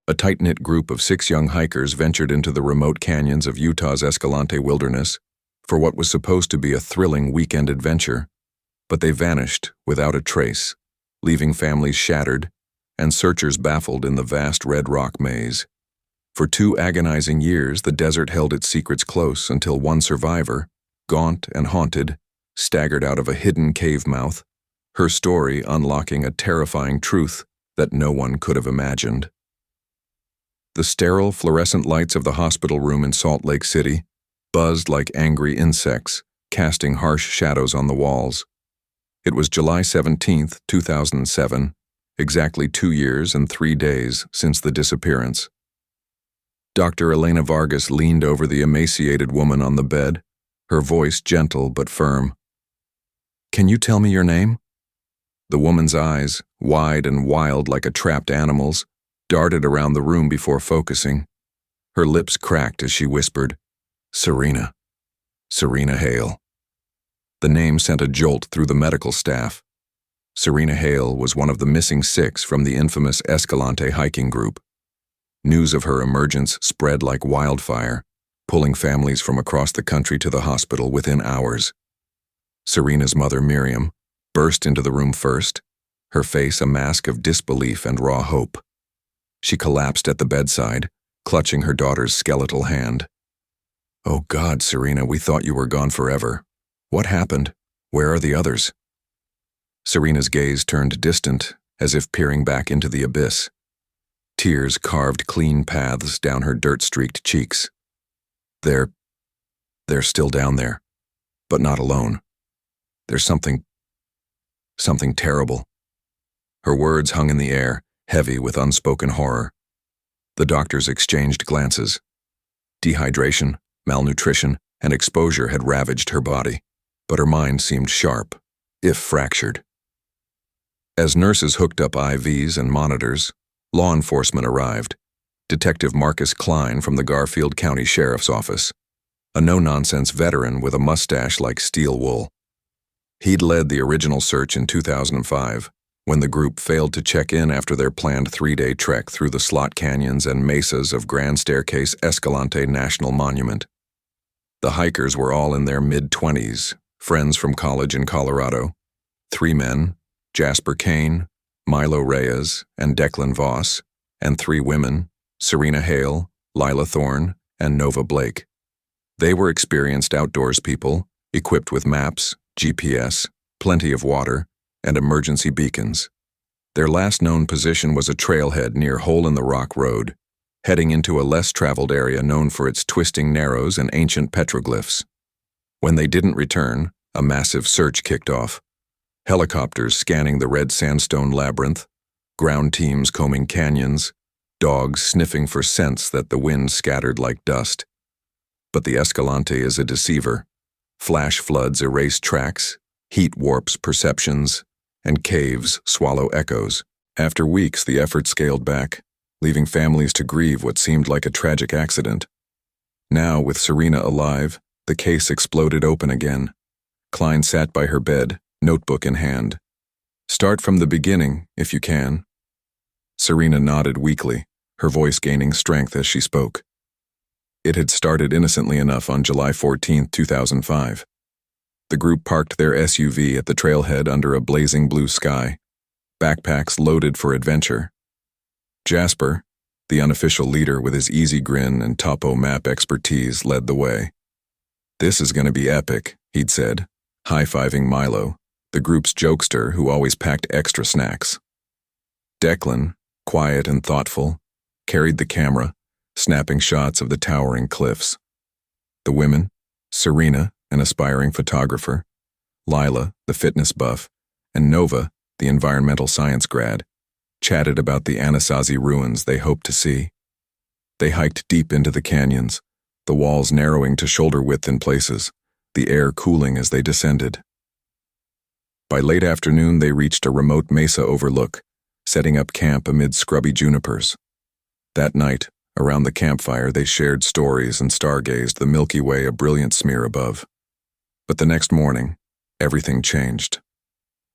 A tight-knit group of 6 young hikers ventured into the remote canyons of Utah's Escalante wilderness for what was supposed to be a thrilling weekend adventure, but they vanished without a trace, leaving families shattered and searchers baffled in the vast red rock maze. For 2 agonizing years, the desert held its secrets close until one survivor, gaunt and haunted, staggered out of a hidden cave mouth, her story unlocking a terrifying truth that no one could have imagined. The sterile, fluorescent lights of the hospital room in Salt Lake City buzzed like angry insects, casting harsh shadows on the walls. It was July 17, 2007, exactly 2 years and 3 days since the disappearance. Dr. Elena Vargas leaned over the emaciated woman on the bed, her voice gentle but firm. "Can you tell me your name?" The woman's eyes, wide and wild like a trapped animal's, darted around the room before focusing. Her lips cracked as she whispered, "Serena. Serena Hale." The name sent a jolt through the medical staff. Serena Hale was one of the missing 6 from the infamous Escalante hiking group. News of her emergence spread like wildfire, pulling families from across the country to the hospital within hours. Serena's mother, Miriam, burst into the room first, her face a mask of disbelief and raw hope. She collapsed at the bedside, clutching her daughter's skeletal hand. "Oh God, Serena, we thought you were gone forever. What happened? Where are the others?" Serena's gaze turned distant, as if peering back into the abyss. Tears carved clean paths down her dirt-streaked cheeks. They're still down there, but not alone. There's something terrible." Her words hung in the air, heavy with unspoken horror. The doctors exchanged glances. Dehydration, malnutrition, and exposure had ravaged her body, but her mind seemed sharp, if fractured. As nurses hooked up IVs and monitors, law enforcement arrived. Detective Marcus Klein from the Garfield County Sheriff's Office, a no-nonsense veteran with a mustache like steel wool. He'd led the original search in 2005, when the group failed to check in after their planned 3-day trek through the slot canyons and mesas of Grand Staircase Escalante National Monument. The hikers were all in their mid-20s, friends from college in Colorado. 3 men, Jasper Kane, Milo Reyes, and Declan Voss, and 3 women, Serena Hale, Lila Thorne, and Nova Blake. They were experienced outdoors people, equipped with maps, GPS, plenty of water, and emergency beacons. Their last known position was a trailhead near Hole in the Rock Road, heading into a less traveled area known for its twisting narrows and ancient petroglyphs. When they didn't return, a massive search kicked off. Helicopters scanning the red sandstone labyrinth, ground teams combing canyons, dogs sniffing for scents that the wind scattered like dust. But the Escalante is a deceiver. Flash floods erase tracks, heat warps perceptions, and caves swallow echoes. After weeks, the effort scaled back, leaving families to grieve what seemed like a tragic accident. Now, with Serena alive, the case exploded open again. Klein sat by her bed, notebook in hand. "Start from the beginning, if you can." Serena nodded weakly, her voice gaining strength as she spoke. It had started innocently enough on July 14, 2005. The group parked their SUV at the trailhead under a blazing blue sky, backpacks loaded for adventure. Jasper, the unofficial leader with his easy grin and topo map expertise, led the way. "This is going to be epic," he'd said, high-fiving Milo, the group's jokester who always packed extra snacks. Declan, quiet and thoughtful, carried the camera, snapping shots of the towering cliffs. The women, Serena, an aspiring photographer, Lila, the fitness buff, and Nova, the environmental science grad, chatted about the Anasazi ruins they hoped to see. They hiked deep into the canyons, the walls narrowing to shoulder width in places, the air cooling as they descended. By late afternoon, they reached a remote mesa overlook, setting up camp amid scrubby junipers. That night, around the campfire, they shared stories and stargazed the Milky Way a brilliant smear above. But the next morning, everything changed.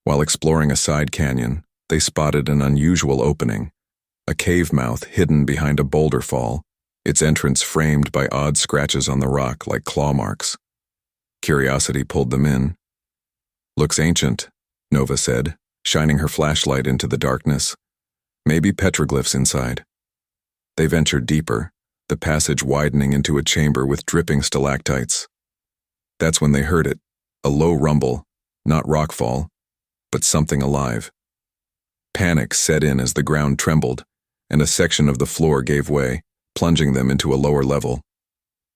While exploring a side canyon, they spotted an unusual opening, a cave mouth hidden behind a boulder fall, its entrance framed by odd scratches on the rock like claw marks. Curiosity pulled them in. "Looks ancient," Nova said, shining her flashlight into the darkness. "Maybe petroglyphs inside." They ventured deeper, the passage widening into a chamber with dripping stalactites. That's when they heard it, a low rumble, not rockfall, but something alive. Panic set in as the ground trembled, and a section of the floor gave way, plunging them into a lower level.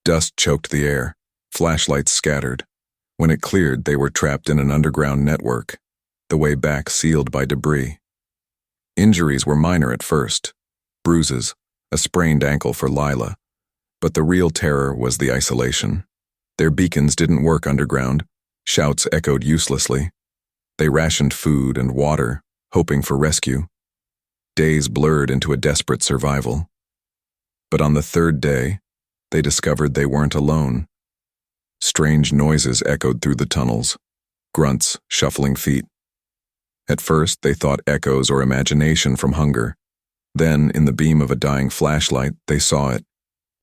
Dust choked the air, flashlights scattered. When it cleared, they were trapped in an underground network, the way back sealed by debris. Injuries were minor at first, bruises, a sprained ankle for Lila, but the real terror was the isolation. Their beacons didn't work underground, shouts echoed uselessly. They rationed food and water, hoping for rescue. Days blurred into a desperate survival. But on the third day, they discovered they weren't alone. Strange noises echoed through the tunnels, grunts, shuffling feet. At first, they thought echoes or imagination from hunger. Then, in the beam of a dying flashlight, they saw it.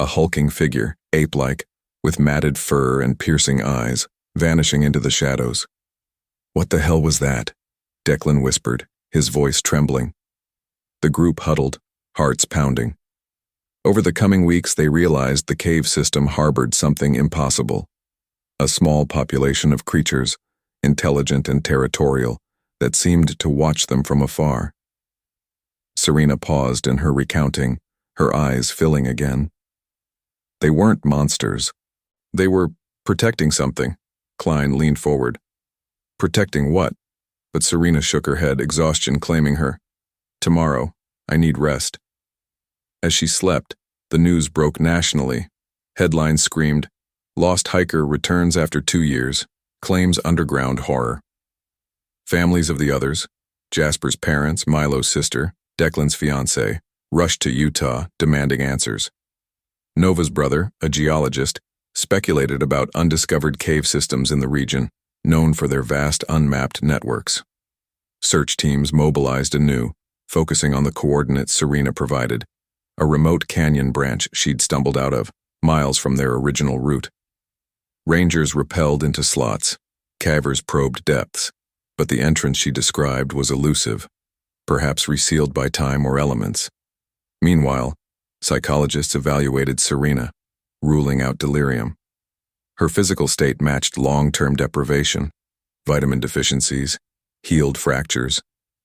A hulking figure, ape-like, with matted fur and piercing eyes, vanishing into the shadows. "What the hell was that?" Declan whispered, his voice trembling. The group huddled, hearts pounding. Over the coming weeks, they realized the cave system harbored something impossible. A small population of creatures, intelligent and territorial, that seemed to watch them from afar. Serena paused in her recounting, her eyes filling again. They weren't monsters. They were protecting something. Klein leaned forward. Protecting what? But Serena shook her head, exhaustion claiming her. "Tomorrow, I need rest." As she slept, the news broke nationally. Headlines screamed, "Lost hiker returns after 2 years, claims underground horror." Families of the others, Jasper's parents, Milo's sister, Declan's fiancé, rushed to Utah, demanding answers. Nova's brother, a geologist, speculated about undiscovered cave systems in the region, known for their vast unmapped networks. Search teams mobilized anew, focusing on the coordinates Serena provided, a remote canyon branch she'd stumbled out of, miles from their original route. Rangers rappelled into slots, cavers probed depths, but the entrance she described was elusive, perhaps resealed by time or elements. Meanwhile, psychologists evaluated Serena, ruling out delirium. Her physical state matched long-term deprivation, vitamin deficiencies, healed fractures,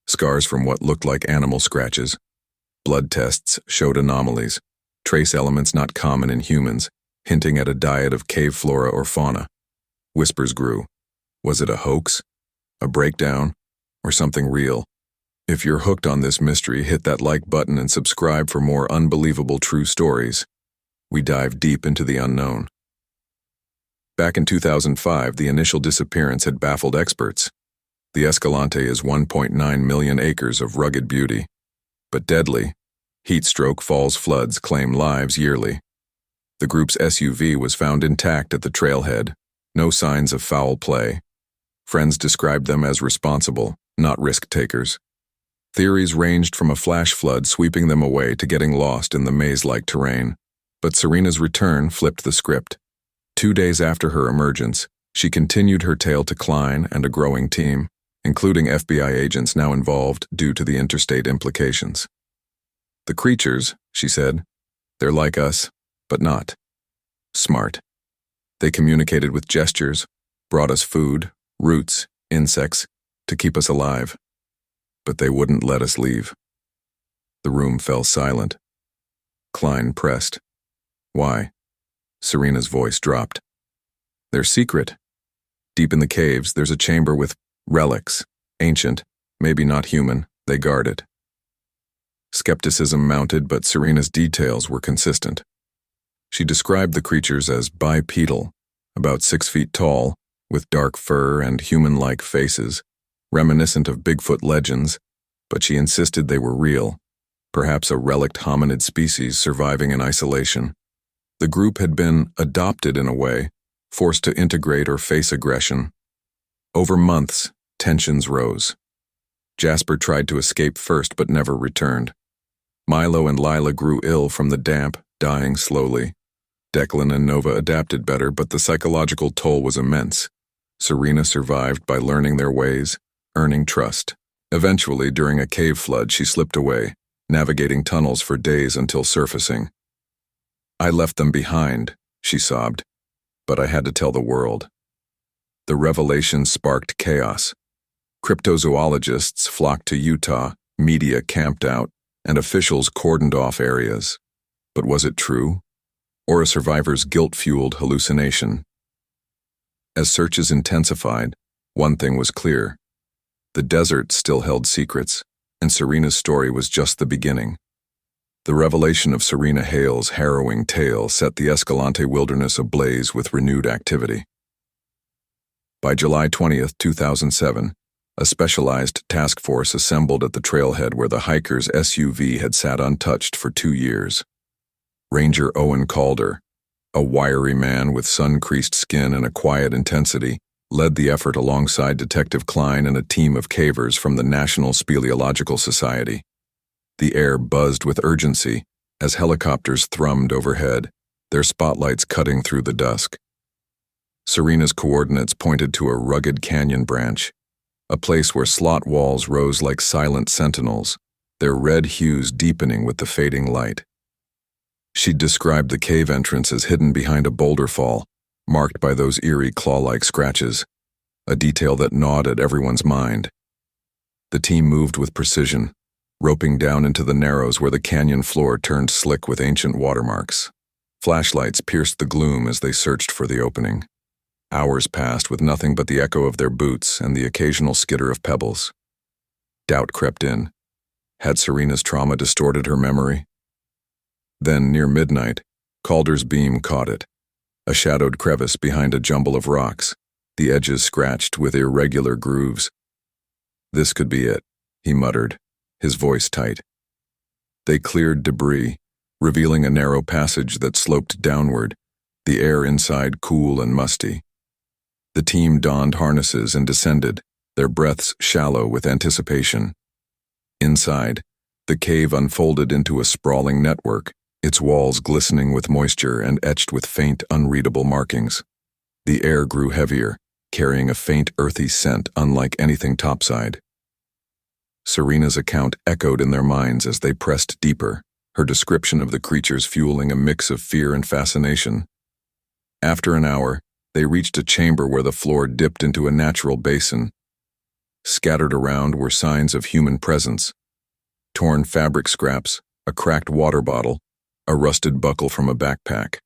scars from what looked like animal scratches. Blood tests showed anomalies, trace elements not common in humans, hinting at a diet of cave flora or fauna. Whispers grew. Was it a hoax? A breakdown? Or something real? If you're hooked on this mystery, hit that like button and subscribe for more unbelievable true stories. We dive deep into the unknown. Back in 2005, the initial disappearance had baffled experts. The Escalante is 1.9 million acres of rugged beauty, but deadly. Heat stroke, falls, floods claim lives yearly. The group's SUV was found intact at the trailhead, no signs of foul play. Friends described them as responsible, not risk-takers. Theories ranged from a flash flood sweeping them away to getting lost in the maze-like terrain. But Serena's return flipped the script. 2 days after her emergence, she continued her tale to Klein and a growing team, including FBI agents now involved due to the interstate implications. "The creatures," she said, "they're like us, but not. Smart. They communicated with gestures, brought us food, roots, insects, to keep us alive. But they wouldn't let us leave." The room fell silent. Klein pressed. "Why?" Serena's voice dropped. "They're secret. Deep in the caves, there's a chamber with relics, ancient, maybe not human. They guard it." Skepticism mounted, but Serena's details were consistent. She described the creatures as bipedal, about 6 feet tall, with dark fur and human-like faces, reminiscent of Bigfoot legends, but she insisted they were real, perhaps a relict hominid species surviving in isolation. The group had been adopted in a way, forced to integrate or face aggression. Over months, tensions rose. Jasper tried to escape first but never returned. Milo and Lila grew ill from the damp, dying slowly. Declan and Nova adapted better, but the psychological toll was immense. Serena survived by learning their ways, earning trust. Eventually, during a cave flood, she slipped away, navigating tunnels for days until surfacing. "I left them behind," she sobbed, "but I had to tell the world." The revelation sparked chaos. Cryptozoologists flocked to Utah, media camped out, and officials cordoned off areas. But was it true? Or a survivor's guilt-fueled hallucination? As searches intensified, one thing was clear. The desert still held secrets, and Serena's story was just the beginning. The revelation of Serena Hale's harrowing tale set the Escalante wilderness ablaze with renewed activity. By July 20th, 2007, a specialized task force assembled at the trailhead where the hiker's SUV had sat untouched for 2 years. Ranger Owen Calder, a wiry man with sun-creased skin and a quiet intensity, led the effort alongside Detective Klein and a team of cavers from the National Speleological Society. The air buzzed with urgency as helicopters thrummed overhead, their spotlights cutting through the dusk. Serena's coordinates pointed to a rugged canyon branch, a place where slot walls rose like silent sentinels, their red hues deepening with the fading light. She'd described the cave entrance as hidden behind a boulder fall, marked by those eerie claw-like scratches, a detail that gnawed at everyone's mind. The team moved with precision, roping down into the narrows where the canyon floor turned slick with ancient watermarks. Flashlights pierced the gloom as they searched for the opening. Hours passed with nothing but the echo of their boots and the occasional skitter of pebbles. Doubt crept in. Had Serena's trauma distorted her memory? Then, near midnight, Calder's beam caught it. A shadowed crevice behind a jumble of rocks, the edges scratched with irregular grooves. "This could be it," he muttered, his voice tight. They cleared debris, revealing a narrow passage that sloped downward, the air inside cool and musty. The team donned harnesses and descended, their breaths shallow with anticipation. Inside, the cave unfolded into a sprawling network, its walls glistening with moisture and etched with faint, unreadable markings. The air grew heavier, carrying a faint, earthy scent unlike anything topside. Serena's account echoed in their minds as they pressed deeper, her description of the creatures fueling a mix of fear and fascination. After an hour, they reached a chamber where the floor dipped into a natural basin. Scattered around were signs of human presence: torn fabric scraps, a cracked water bottle, a rusted buckle from a backpack.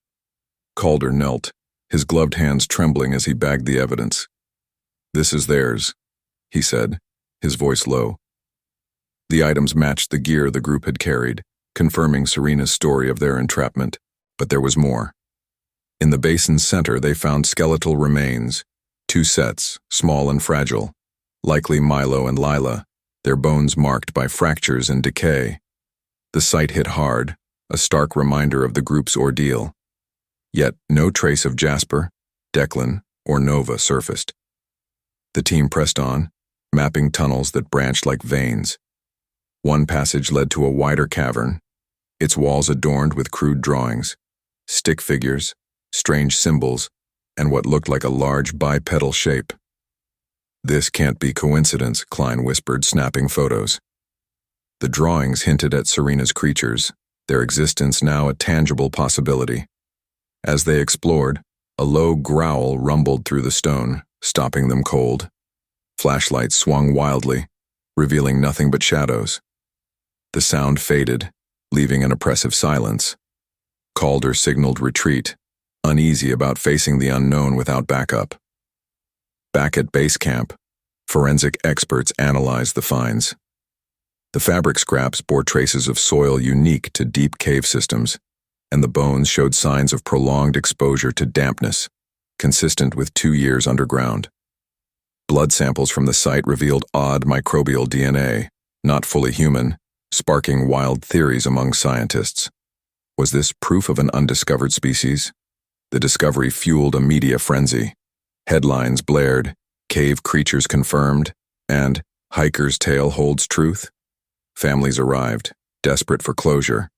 Calder knelt, his gloved hands trembling as he bagged the evidence. "This is theirs," he said, his voice low. The items matched the gear the group had carried, confirming Serena's story of their entrapment, but there was more. In the basin's center, they found skeletal remains, 2 sets, small and fragile, likely Milo and Lila, their bones marked by fractures and decay. The sight hit hard, a stark reminder of the group's ordeal. Yet no trace of Jasper, Declan, or Nova surfaced. The team pressed on, mapping tunnels that branched like veins. One passage led to a wider cavern, its walls adorned with crude drawings, stick figures, strange symbols, and what looked like a large bipedal shape. "This can't be coincidence," Klein whispered, snapping photos. The drawings hinted at Serena's creatures, their existence now a tangible possibility. As they explored, a low growl rumbled through the stone, stopping them cold. Flashlights swung wildly, revealing nothing but shadows. The sound faded, leaving an oppressive silence. Calder signaled retreat, uneasy about facing the unknown without backup. Back at base camp, forensic experts analyzed the finds. The fabric scraps bore traces of soil unique to deep cave systems, and the bones showed signs of prolonged exposure to dampness, consistent with 2 years underground. Blood samples from the site revealed odd microbial DNA, not fully human, sparking wild theories among scientists. Was this proof of an undiscovered species? The discovery fueled a media frenzy. Headlines blared, "Cave creatures confirmed," and "Hiker's tale holds truth." Families arrived, desperate for closure.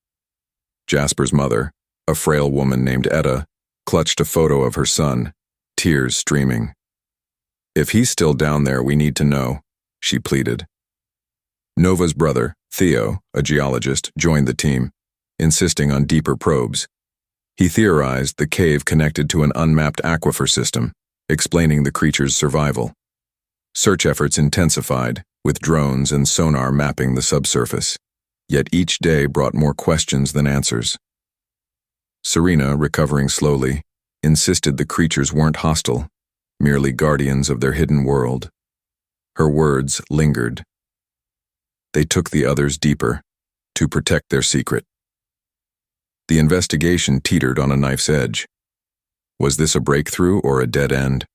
Jasper's mother, a frail woman named Etta, clutched a photo of her son, tears streaming. "If he's still down there, we need to know," she pleaded. Nova's brother, Theo, a geologist, joined the team, insisting on deeper probes. He theorized the cave connected to an unmapped aquifer system, explaining the creature's survival. Search efforts intensified, with drones and sonar mapping the subsurface, yet each day brought more questions than answers. Serena, recovering slowly, insisted the creatures weren't hostile, merely guardians of their hidden world. Her words lingered. They took the others deeper, to protect their secret. The investigation teetered on a knife's edge. Was this a breakthrough or a dead end?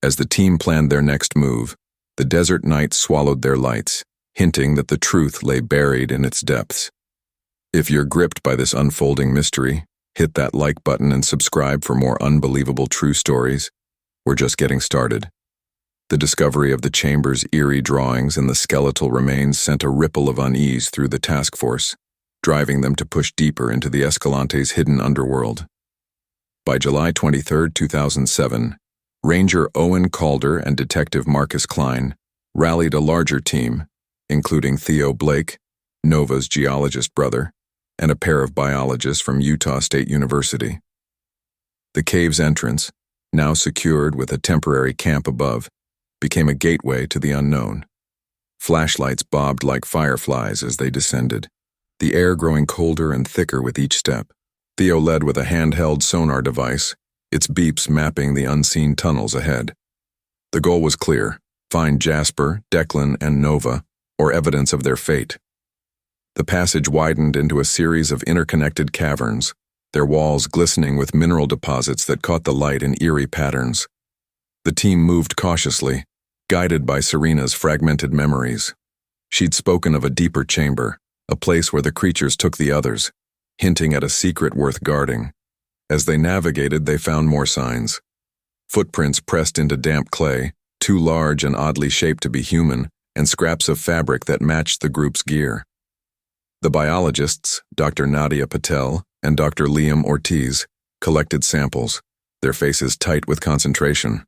As the team planned their next move, the desert night swallowed their lights, hinting that the truth lay buried in its depths. If you're gripped by this unfolding mystery, hit that like button and subscribe for more unbelievable true stories. We're just getting started. The discovery of the chamber's eerie drawings and the skeletal remains sent a ripple of unease through the task force, driving them to push deeper into the Escalante's hidden underworld. By July 23, 2007, Ranger Owen Calder and Detective Marcus Klein rallied a larger team, including Theo Blake, Nova's geologist brother, and a pair of biologists from Utah State University. The cave's entrance, now secured with a temporary camp above, became a gateway to the unknown. Flashlights bobbed like fireflies as they descended, the air growing colder and thicker with each step. Theo led with a handheld sonar device, its beeps mapping the unseen tunnels ahead. The goal was clear: find Jasper, Declan, and Nova, or evidence of their fate. The passage widened into a series of interconnected caverns, their walls glistening with mineral deposits that caught the light in eerie patterns. The team moved cautiously, guided by Serena's fragmented memories. She'd spoken of a deeper chamber, a place where the creatures took the others, hinting at a secret worth guarding. As they navigated, they found more signs. Footprints pressed into damp clay, too large and oddly shaped to be human, and scraps of fabric that matched the group's gear. The biologists, Dr. Nadia Patel and Dr. Liam Ortiz, collected samples, their faces tight with concentration.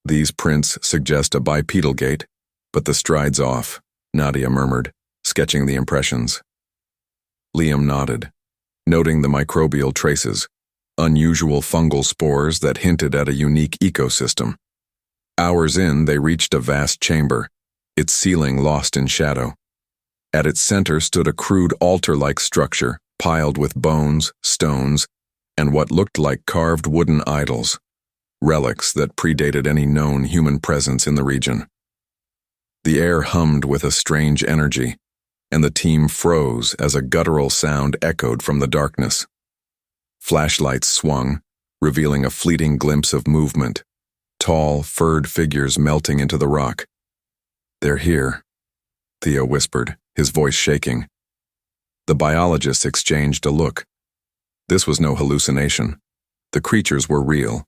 "These prints suggest a bipedal gait, but the stride's off," Nadia murmured, sketching the impressions. Liam nodded, noting the microbial traces, unusual fungal spores that hinted at a unique ecosystem. Hours in, they reached a vast chamber, its ceiling lost in shadow. At its center stood a crude altar-like structure, piled with bones, stones, and what looked like carved wooden idols, relics that predated any known human presence in the region. The air hummed with a strange energy, and the team froze as a guttural sound echoed from the darkness. Flashlights swung, revealing a fleeting glimpse of movement, tall, furred figures melting into the rock. "They're here," Theo whispered, his voice shaking. The biologists exchanged a look. This was no hallucination. The creatures were real,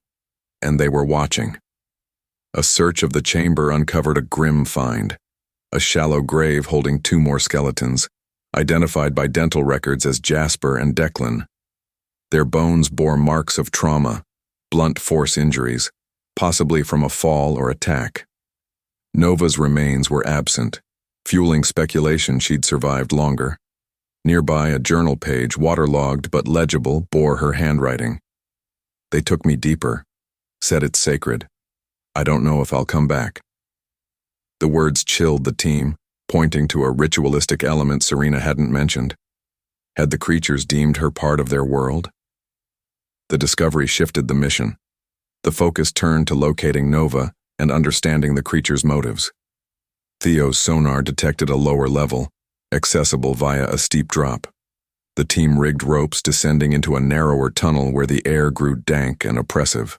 and they were watching. A search of the chamber uncovered a grim find, a shallow grave holding 2 more skeletons, identified by dental records as Jasper and Declan. Their bones bore marks of trauma, blunt force injuries, possibly from a fall or attack. Nova's remains were absent, fueling speculation she'd survived longer. Nearby, a journal page, waterlogged but legible, bore her handwriting. "They took me deeper, said it's sacred. I don't know if I'll come back." The words chilled the team, pointing to a ritualistic element Serena hadn't mentioned. Had the creatures deemed her part of their world? The discovery shifted the mission. The focus turned to locating Nova and understanding the creature's motives. Theo's sonar detected a lower level, accessible via a steep drop. The team rigged ropes descending into a narrower tunnel where the air grew dank and oppressive.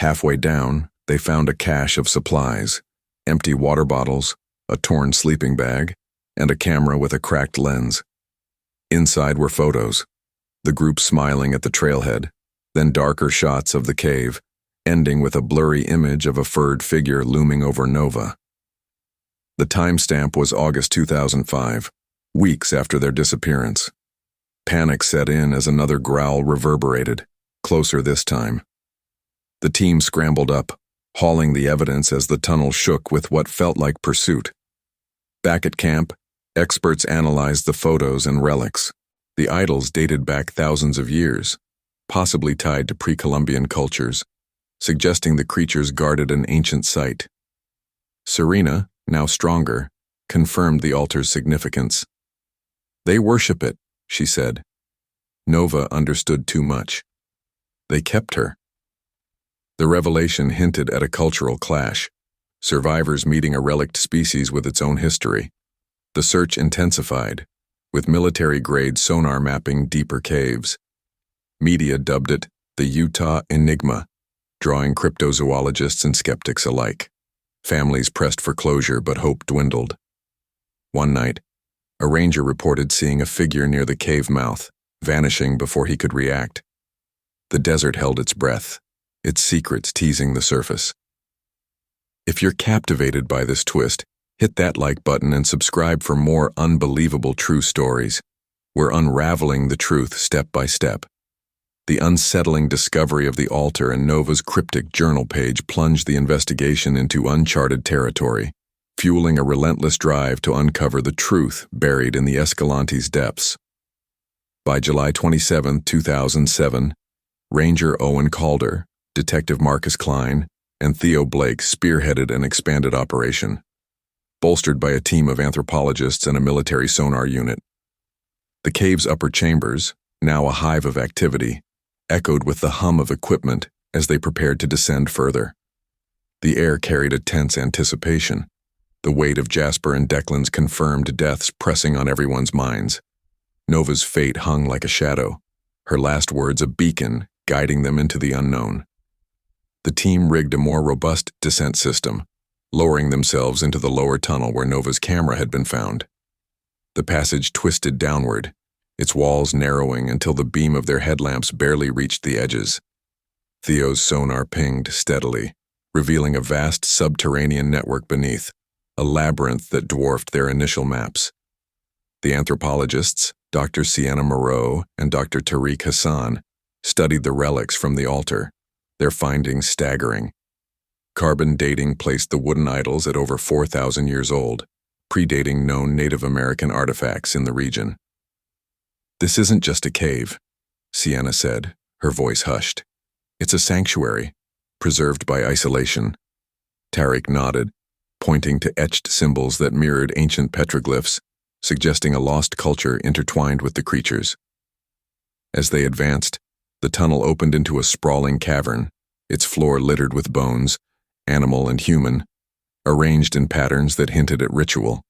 Halfway down, they found a cache of supplies, empty water bottles, a torn sleeping bag, and a camera with a cracked lens. Inside were photos, the group smiling at the trailhead, then darker shots of the cave, ending with a blurry image of a furred figure looming over Nova. The timestamp was August 2005, weeks after their disappearance. Panic set in as another growl reverberated, closer this time. The team scrambled up, hauling the evidence as the tunnel shook with what felt like pursuit. Back at camp, experts analyzed the photos and relics. The idols dated back thousands of years, possibly tied to pre-Columbian cultures, suggesting the creatures guarded an ancient site. Serena, now stronger, confirmed the altar's significance. "They worship it," she said. Nova understood too much. They kept her. The revelation hinted at a cultural clash, survivors meeting a relict species with its own history. The search intensified, with military-grade sonar mapping deeper caves. Media dubbed it the Utah Enigma, drawing cryptozoologists and skeptics alike. Families pressed for closure, but hope dwindled. One night, a ranger reported seeing a figure near the cave mouth, vanishing before he could react. The desert held its breath, its secrets teasing the surface. If you're captivated by this twist, hit that like button and subscribe for more unbelievable true stories. We're unraveling the truth step by step. The unsettling discovery of the altar and Nova's cryptic journal page plunged the investigation into uncharted territory, fueling a relentless drive to uncover the truth buried in the Escalante's depths. By July 27, 2007, Ranger Owen Calder, Detective Marcus Klein, and Theo Blake spearheaded an expanded operation, bolstered by a team of anthropologists and a military sonar unit. The cave's upper chambers, now a hive of activity, echoed with the hum of equipment as they prepared to descend further. The air carried a tense anticipation, the weight of Jasper and Declan's confirmed deaths pressing on everyone's minds. Nova's fate hung like a shadow, her last words a beacon guiding them into the unknown. The team rigged a more robust descent system, lowering themselves into the lower tunnel where Nova's camera had been found. The passage twisted downward, its walls narrowing until the beam of their headlamps barely reached the edges. Theo's sonar pinged steadily, revealing a vast subterranean network beneath, a labyrinth that dwarfed their initial maps. The anthropologists, Dr. Sienna Moreau and Dr. Tariq Hassan, studied the relics from the altar, their findings staggering. Carbon dating placed the wooden idols at over 4,000 years old, predating known Native American artifacts in the region. "This isn't just a cave," Sienna said, her voice hushed. "It's a sanctuary, preserved by isolation." Tariq nodded, pointing to etched symbols that mirrored ancient petroglyphs, suggesting a lost culture intertwined with the creatures. As they advanced, the tunnel opened into a sprawling cavern, its floor littered with bones, animal and human, arranged in patterns that hinted at ritual.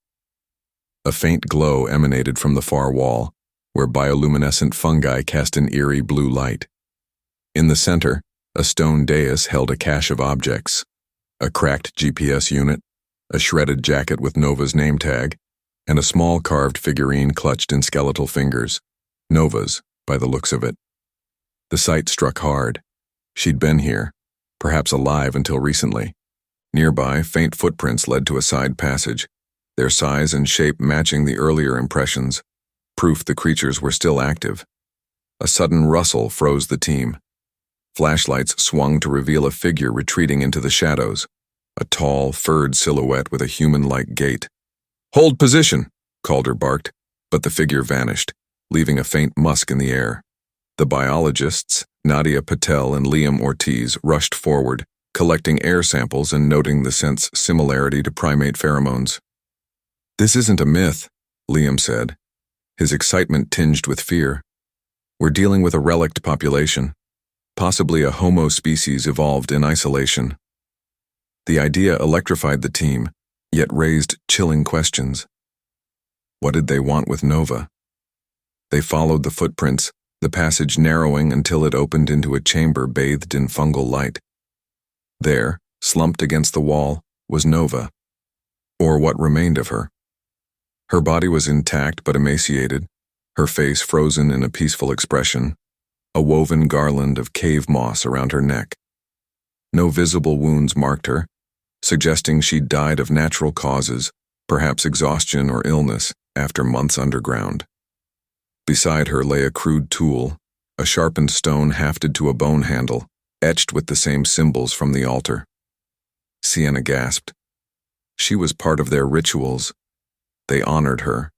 A faint glow emanated from the far wall, where bioluminescent fungi cast an eerie blue light. In the center, a stone dais held a cache of objects: a cracked GPS unit, a shredded jacket with Nova's name tag, and a small carved figurine clutched in skeletal fingers. Nova's, by the looks of it. The sight struck hard. She'd been here, perhaps alive until recently. Nearby, faint footprints led to a side passage, their size and shape matching the earlier impressions, proof the creatures were still active. A sudden rustle froze the team. Flashlights swung to reveal a figure retreating into the shadows, a tall, furred silhouette with a human-like gait. "Hold position," Calder barked, but the figure vanished, leaving a faint musk in the air. The biologists, Nadia Patel and Liam Ortiz, rushed forward, collecting air samples and noting the scent's similarity to primate pheromones. "This isn't a myth," Liam said, his excitement tinged with fear. "We're dealing with a relict population, possibly a Homo species evolved in isolation." The idea electrified the team, yet raised chilling questions. What did they want with Nova? They followed the footprints, the passage narrowing until it opened into a chamber bathed in fungal light. There, slumped against the wall, was Nova, or what remained of her. Her body was intact but emaciated, her face frozen in a peaceful expression, a woven garland of cave moss around her neck. No visible wounds marked her, suggesting she'd died of natural causes, perhaps exhaustion or illness, after months underground. Beside her lay a crude tool, a sharpened stone hafted to a bone handle, etched with the same symbols from the altar. Sienna gasped. She was part of their rituals. They honored her.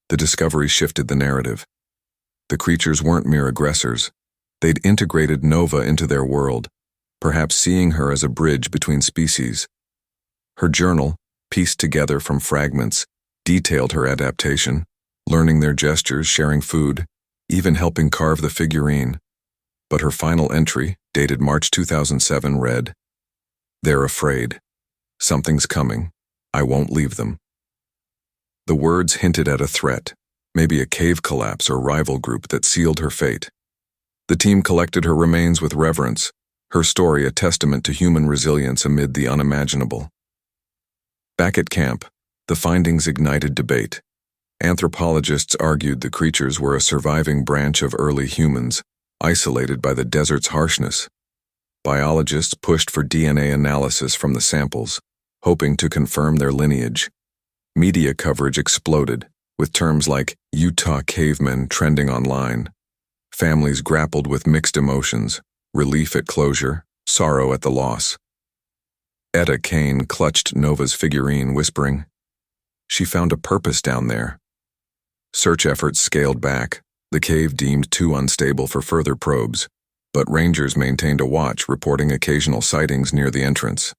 The discovery shifted the narrative. The creatures weren't mere aggressors. They'd integrated Nova into their world, perhaps seeing her as a bridge between species. Her journal, pieced together from fragments, detailed her adaptation, learning their gestures, sharing food, even helping carve the figurine. But her final entry, dated March 2007, read, "They're afraid. Something's coming. I won't leave them." The words hinted at a threat, maybe a cave collapse or rival group that sealed her fate. The team collected her remains with reverence, her story a testament to human resilience amid the unimaginable. Back at camp, the findings ignited debate. Anthropologists argued the creatures were a surviving branch of early humans, isolated by the desert's harshness. Biologists pushed for DNA analysis from the samples, hoping to confirm their lineage. Media coverage exploded, with terms like Utah cavemen trending online. Families grappled with mixed emotions, relief at closure, sorrow at the loss. Etta Kane clutched Nova's figurine, whispering, "She found a purpose down there." Search efforts scaled back, the cave deemed too unstable for further probes, but rangers maintained a watch, reporting occasional sightings near the entrance.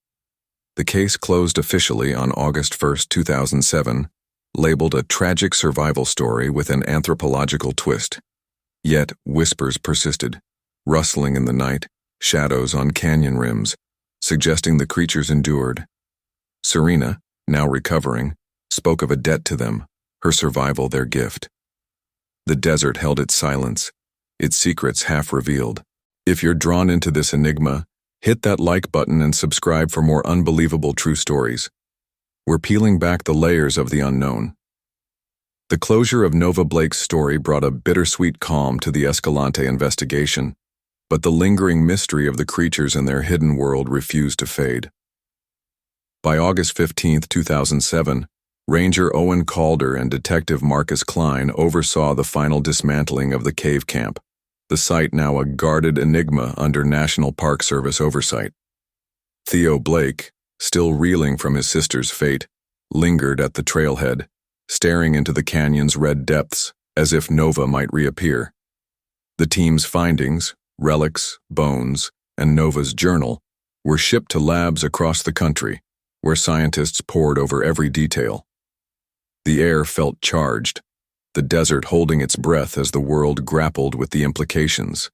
The case closed officially on August 1, 2007, labeled a tragic survival story with an anthropological twist. Yet whispers persisted, rustling in the night, shadows on canyon rims, suggesting the creatures endured. Serena, now recovering, spoke of a debt to them, her survival their gift. The desert held its silence, its secrets half revealed. If you're drawn into this enigma, hit that like button and subscribe for more unbelievable true stories. We're peeling back the layers of the unknown. The closure of Nova Blake's story brought a bittersweet calm to the Escalante investigation, but the lingering mystery of the creatures in their hidden world refused to fade. By August 15, 2007, Ranger Owen Calder and Detective Marcus Klein oversaw the final dismantling of the cave camp, the site now a guarded enigma under National Park Service oversight. Theo Blake, still reeling from his sister's fate, lingered at the trailhead, staring into the canyon's red depths as if Nova might reappear. The team's findings, relics, bones, and Nova's journal were shipped to labs across the country, where scientists pored over every detail. The air felt charged, the desert holding its breath as the world grappled with the implications.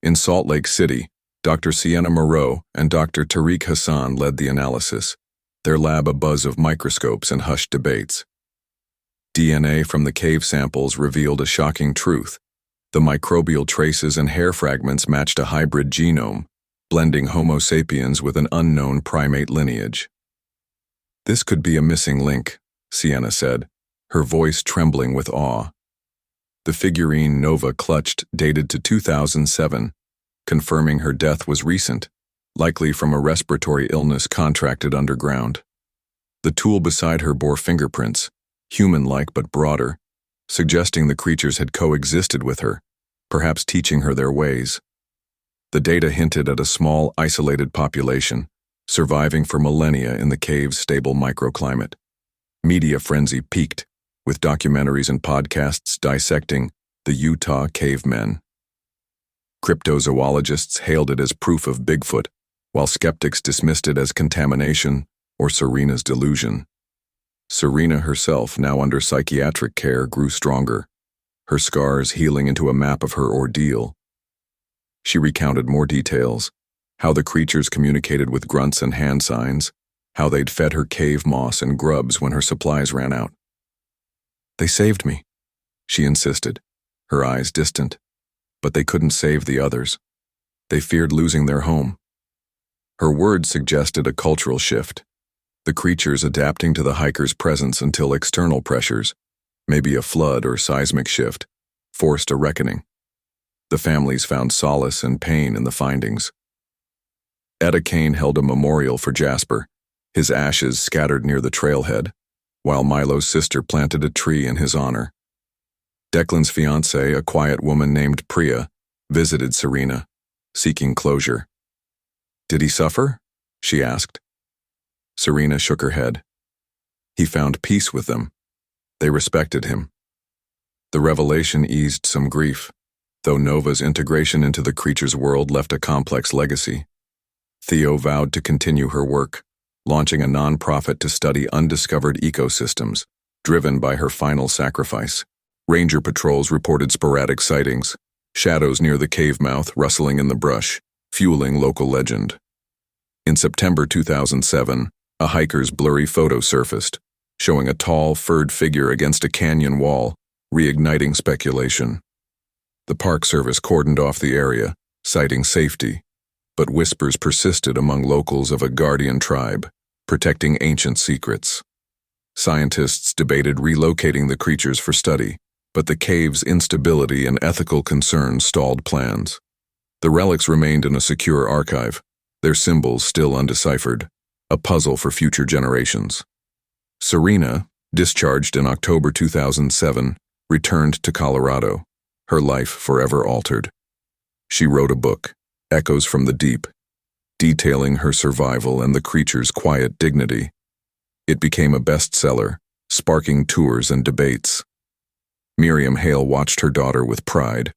In Salt Lake City, Dr. Sienna Moreau and Dr. Tariq Hassan led the analysis, their lab abuzz of microscopes and hushed debates. DNA from the cave samples revealed a shocking truth. The microbial traces and hair fragments matched a hybrid genome, blending Homo sapiens with an unknown primate lineage. "This could be a missing link," Sienna said, her voice trembling with awe. The figurine Nova clutched dated to 2007, confirming her death was recent, likely from a respiratory illness contracted underground. The tool beside her bore fingerprints, human-like but broader, suggesting the creatures had coexisted with her, perhaps teaching her their ways. The data hinted at a small, isolated population, surviving for millennia in the cave's stable microclimate. Media frenzy peaked, with documentaries and podcasts dissecting the Utah cavemen. Cryptozoologists hailed it as proof of Bigfoot, while skeptics dismissed it as contamination or Serena's delusion. Serena herself, now under psychiatric care, grew stronger, her scars healing into a map of her ordeal. She recounted more details, how the creatures communicated with grunts and hand signs, how they'd fed her cave moss and grubs when her supplies ran out. "They saved me," she insisted, her eyes distant. But they couldn't save the others. They feared losing their home. Her words suggested a cultural shift, the creatures adapting to the hiker's presence until external pressures, maybe a flood or seismic shift, forced a reckoning. The families found solace and pain in the findings. Etta Kane held a memorial for Jasper, his ashes scattered near the trailhead, while Milo's sister planted a tree in his honor. Declan's fiancée, a quiet woman named Priya, visited Serena, seeking closure. "Did he suffer?" she asked. Serena shook her head. He found peace with them. They respected him. The revelation eased some grief, though Nova's integration into the creature's world left a complex legacy. Theo vowed to continue her work, launching a non-profit to study undiscovered ecosystems, driven by her final sacrifice. Ranger patrols reported sporadic sightings, shadows near the cave mouth rustling in the brush, fueling local legend. In September 2007, a hiker's blurry photo surfaced, showing a tall, furred figure against a canyon wall, reigniting speculation. The Park Service cordoned off the area, citing safety, but whispers persisted among locals of a guardian tribe, protecting ancient secrets. Scientists debated relocating the creatures for study, but the cave's instability and ethical concerns stalled plans. The relics remained in a secure archive, their symbols still undeciphered, a puzzle for future generations. Serena, discharged in October 2007, returned to Colorado, her life forever altered. She wrote a book, Echoes from the Deep, detailing her survival and the creature's quiet dignity. It became a bestseller, sparking tours and debates. Miriam Hale watched her daughter with pride.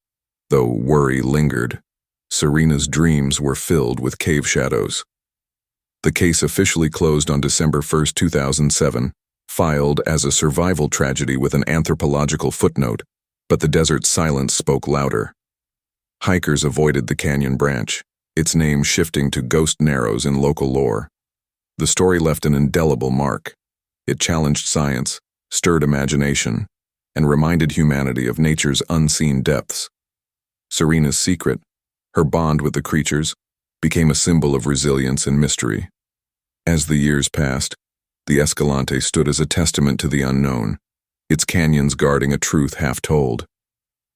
Though worry lingered, Serena's dreams were filled with cave shadows. The case officially closed on December 1, 2007, filed as a survival tragedy with an anthropological footnote, but the desert's silence spoke louder. Hikers avoided the canyon branch, its name shifting to ghost narrows in local lore. The story left an indelible mark. It challenged science, stirred imagination, and reminded humanity of nature's unseen depths. Serena's secret, her bond with the creatures, became a symbol of resilience and mystery. As the years passed, the Escalante stood as a testament to the unknown, its canyons guarding a truth half told.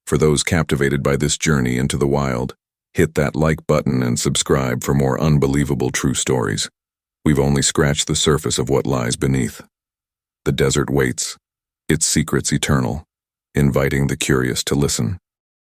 For those captivated by this journey into the wild, hit that like button and subscribe for more unbelievable true stories. We've only scratched the surface of what lies beneath. The desert waits, its secrets eternal, inviting the curious to listen.